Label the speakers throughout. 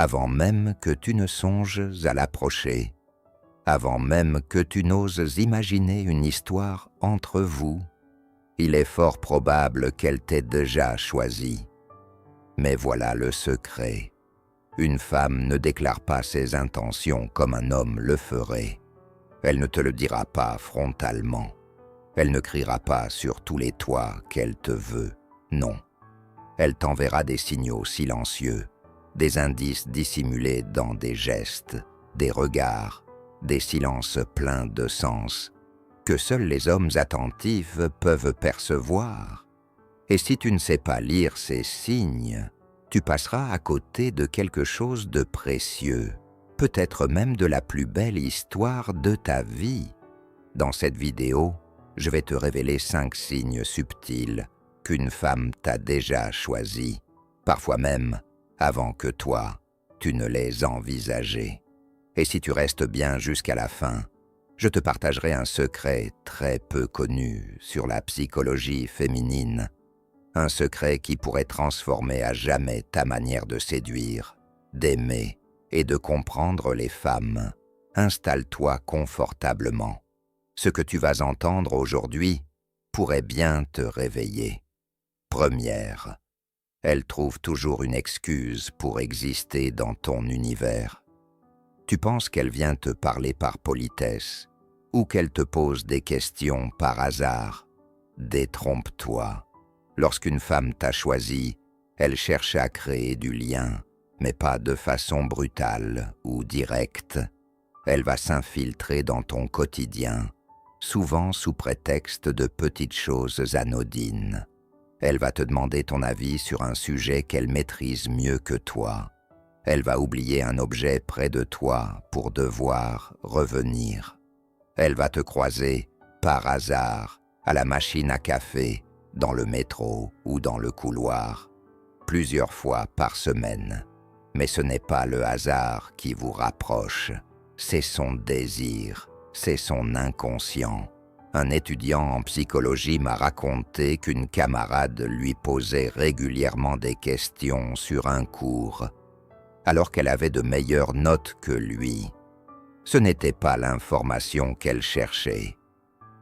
Speaker 1: avant même que tu ne songes à l'approcher, avant même que tu n'oses imaginer une histoire entre vous. Il est fort probable qu'elle t'ait déjà choisi. Mais voilà le secret. Une femme ne déclare pas ses intentions comme un homme le ferait. Elle ne te le dira pas frontalement. Elle ne criera pas sur tous les toits qu'elle te veut. Non. Elle t'enverra des signaux silencieux, des indices dissimulés dans des gestes, des regards, des silences pleins de sens, que seuls les hommes attentifs peuvent percevoir. Et si tu ne sais pas lire ces signes, tu passeras à côté de quelque chose de précieux, peut-être même de la plus belle histoire de ta vie. Dans cette vidéo, je vais te révéler 5 signes subtils qu'une femme t'a déjà choisis, parfois même avant que toi, tu ne les envisageais. Et si tu restes bien jusqu'à la fin, je te partagerai un secret très peu connu sur la psychologie féminine, un secret qui pourrait transformer à jamais ta manière de séduire, d'aimer et de comprendre les femmes. Installe-toi confortablement. Ce que tu vas entendre aujourd'hui pourrait bien te réveiller. Première, elle trouve toujours une excuse pour exister dans ton univers. Tu penses qu'elle vient te parler par politesse ou qu'elle te pose des questions par hasard. Détrompe-toi. Lorsqu'une femme t'a choisi, elle cherche à créer du lien, mais pas de façon brutale ou directe. Elle va s'infiltrer dans ton quotidien, souvent sous prétexte de petites choses anodines. Elle va te demander ton avis sur un sujet qu'elle maîtrise mieux que toi. Elle va oublier un objet près de toi pour devoir revenir. Elle va te croiser, par hasard, à la machine à café, dans le métro ou dans le couloir, plusieurs fois par semaine. Mais ce n'est pas le hasard qui vous rapproche, c'est son désir, c'est son inconscient. Un étudiant en psychologie m'a raconté qu'une camarade lui posait régulièrement des questions sur un cours, alors qu'elle avait de meilleures notes que lui. Ce n'était pas l'information qu'elle cherchait.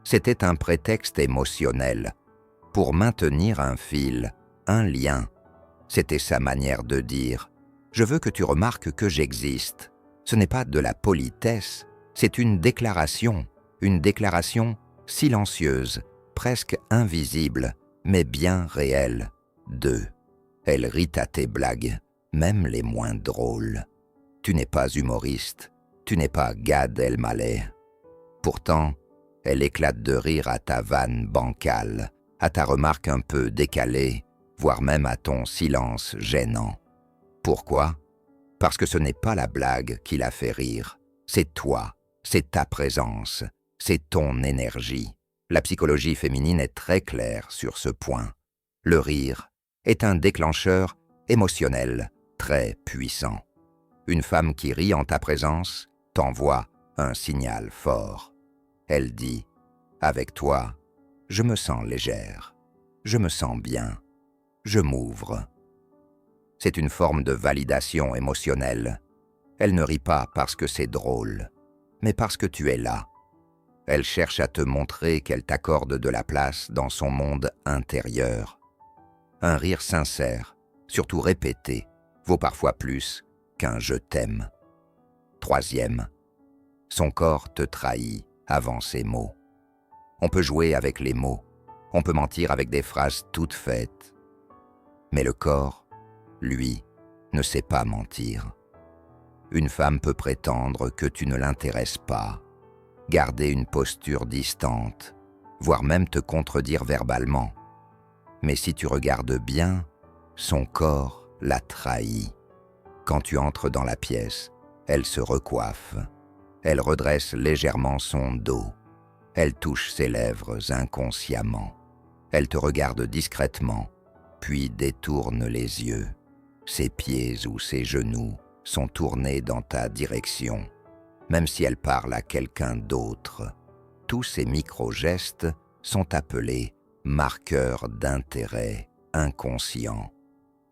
Speaker 1: C'était un prétexte émotionnel pour maintenir un fil, un lien. C'était sa manière de dire « Je veux que tu remarques que j'existe ». Ce n'est pas de la politesse, c'est une déclaration silencieuse, presque invisible, mais bien réelle. 2. Elle rit à tes blagues, même les moins drôles. Tu n'es pas humoriste, tu n'es pas Gad Elmaleh. Pourtant, elle éclate de rire à ta vanne bancale, à ta remarque un peu décalée, voire même à ton silence gênant. Pourquoi ? Parce que ce n'est pas la blague qui la fait rire, c'est toi, c'est ta présence, c'est ton énergie. La psychologie féminine est très claire sur ce point. Le rire est un déclencheur émotionnel très puissant. Une femme qui rit en ta présence t'envoie un signal fort. Elle dit « Avec toi, je me sens légère, je me sens bien, je m'ouvre ». C'est une forme de validation émotionnelle. Elle ne rit pas parce que c'est drôle, mais parce que tu es là. Elle cherche à te montrer qu'elle t'accorde de la place dans son monde intérieur. Un rire sincère, surtout répété, vaut parfois plus qu'un « je t'aime ». Troisième, son corps te trahit avant ses mots. On peut jouer avec les mots, on peut mentir avec des phrases toutes faites. Mais le corps, lui, ne sait pas mentir. Une femme peut prétendre que tu ne l'intéresses pas, garder une posture distante, voire même te contredire verbalement. Mais si tu regardes bien, son corps la trahit. Quand tu entres dans la pièce, elle se recoiffe. Elle redresse légèrement son dos. Elle touche ses lèvres inconsciemment. Elle te regarde discrètement, puis détourne les yeux. Ses pieds ou ses genoux sont tournés dans ta direction, même si elle parle à quelqu'un d'autre. Tous ces micro-gestes sont appelés marqueurs d'intérêt inconscient.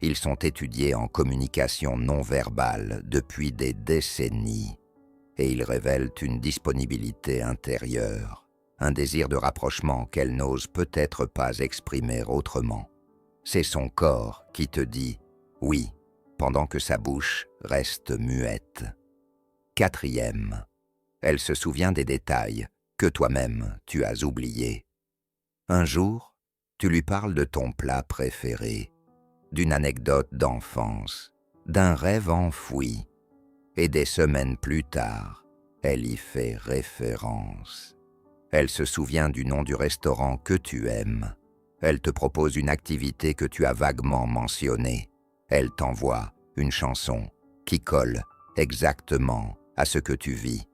Speaker 1: Ils sont étudiés en communication non verbale depuis des décennies et ils révèlent une disponibilité intérieure, un désir de rapprochement qu'elle n'ose peut-être pas exprimer autrement. C'est son corps qui te dit « oui » pendant que sa bouche reste muette. 4e, elle se souvient des détails que toi-même tu as oubliés. Un jour, tu lui parles de ton plat préféré, d'une anecdote d'enfance, d'un rêve enfoui, et des semaines plus tard, elle y fait référence. Elle se souvient du nom du restaurant que tu aimes. Elle te propose une activité que tu as vaguement mentionnée. Elle t'envoie une chanson qui colle exactement à ce que tu vis.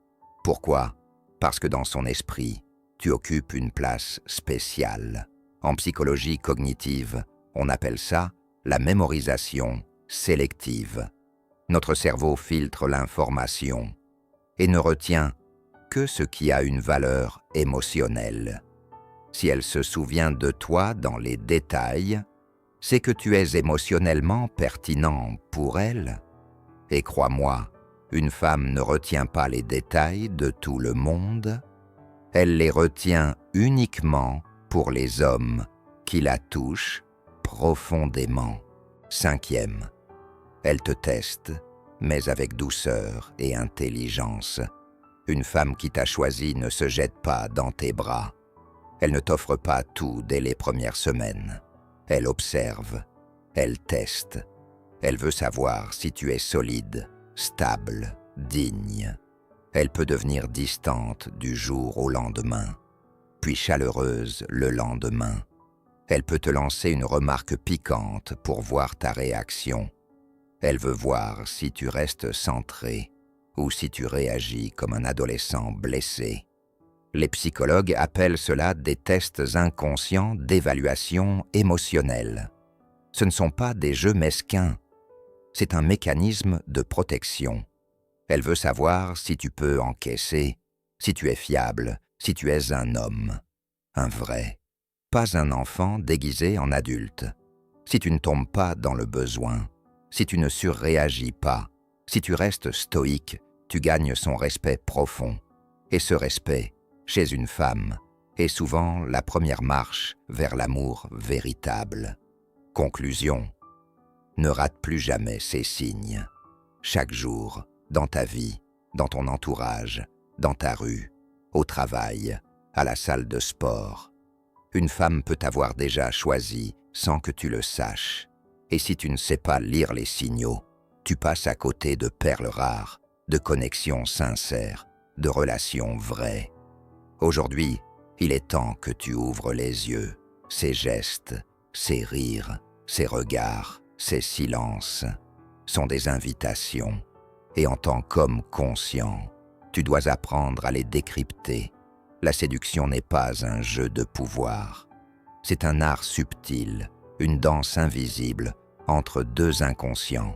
Speaker 1: Pourquoi? Parce que dans son esprit, tu occupes une place spéciale. En psychologie cognitive, on appelle ça la mémorisation sélective. Notre cerveau filtre l'information et ne retient que ce qui a une valeur émotionnelle. Si elle se souvient de toi dans les détails, c'est que tu es émotionnellement pertinent pour elle. Et crois-moi, une femme ne retient pas les détails de tout le monde, elle les retient uniquement pour les hommes qui la touchent profondément. 5e, elle te teste, mais avec douceur et intelligence. Une femme qui t'a choisi ne se jette pas dans tes bras. Elle ne t'offre pas tout dès les premières semaines. Elle observe, elle teste. Elle veut savoir si tu es solide, stable, digne. Elle peut devenir distante du jour au lendemain, puis chaleureuse le lendemain. Elle peut te lancer une remarque piquante pour voir ta réaction. Elle veut voir si tu restes centré ou si tu réagis comme un adolescent blessé. Les psychologues appellent cela des tests inconscients d'évaluation émotionnelle. Ce ne sont pas des jeux mesquins, c'est un mécanisme de protection. Elle veut savoir si tu peux encaisser, si tu es fiable, si tu es un homme, un vrai, pas un enfant déguisé en adulte. Si tu ne tombes pas dans le besoin, si tu ne surréagis pas, si tu restes stoïque, tu gagnes son respect profond. Et ce respect, chez une femme, est souvent la première marche vers l'amour véritable. Conclusion, ne rate plus jamais ces signes. Chaque jour, dans ta vie, dans ton entourage, dans ta rue, au travail, à la salle de sport. Une femme peut t'avoir déjà choisi sans que tu le saches. Et si tu ne sais pas lire les signaux, tu passes à côté de perles rares, de connexions sincères, de relations vraies. Aujourd'hui, il est temps que tu ouvres les yeux. Ces gestes, ces rires, ces regards, ces silences sont des invitations. Et en tant qu'homme conscient, tu dois apprendre à les décrypter. La séduction n'est pas un jeu de pouvoir. C'est un art subtil, une danse invisible entre deux inconscients.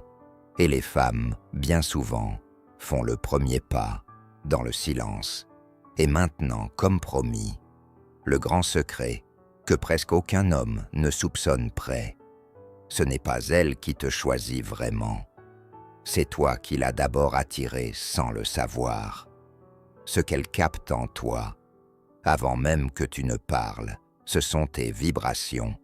Speaker 1: Et les femmes, bien souvent, font le premier pas dans le silence. Et maintenant, comme promis, le grand secret que presque aucun homme ne soupçonne près. Ce n'est pas elle qui te choisit vraiment. C'est toi qui l'as d'abord attirée sans le savoir. Ce qu'elle capte en toi, avant même que tu ne parles, ce sont tes vibrations,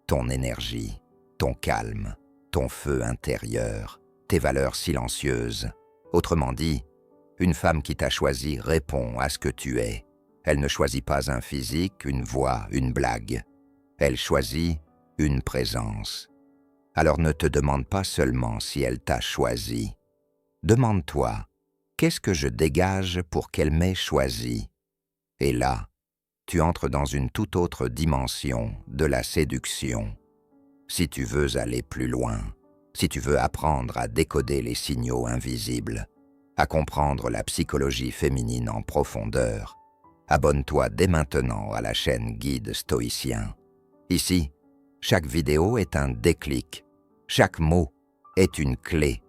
Speaker 1: ton énergie, ton calme, ton feu intérieur, tes valeurs silencieuses. Autrement dit, une femme qui t'a choisi répond à ce que tu es. Elle ne choisit pas un physique, une voix, une blague. Elle choisit une présence. Alors ne te demande pas seulement si elle t'a choisi. Demande-toi, qu'est-ce que je dégage pour qu'elle m'ait choisi? Et là, tu entres dans une toute autre dimension de la séduction. Si tu veux aller plus loin, si tu veux apprendre à décoder les signaux invisibles, à comprendre la psychologie féminine en profondeur, abonne-toi dès maintenant à la chaîne Guide Stoïcien. Ici, chaque vidéo est un déclic, chaque mot est une clé.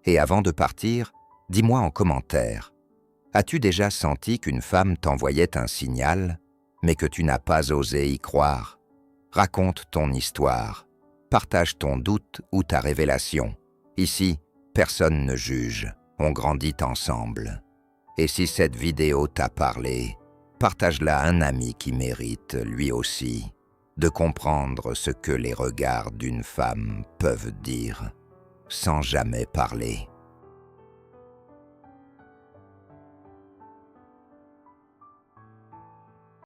Speaker 1: Et avant de partir, dis-moi en commentaire, as-tu déjà senti qu'une femme t'envoyait un signal, mais que tu n'as pas osé y croire? Raconte ton histoire. Partage ton doute ou ta révélation. Ici, personne ne juge, on grandit ensemble. Et si cette vidéo t'a parlé, partage-la à un ami qui mérite, lui aussi, de comprendre ce que les regards d'une femme peuvent dire, sans jamais parler.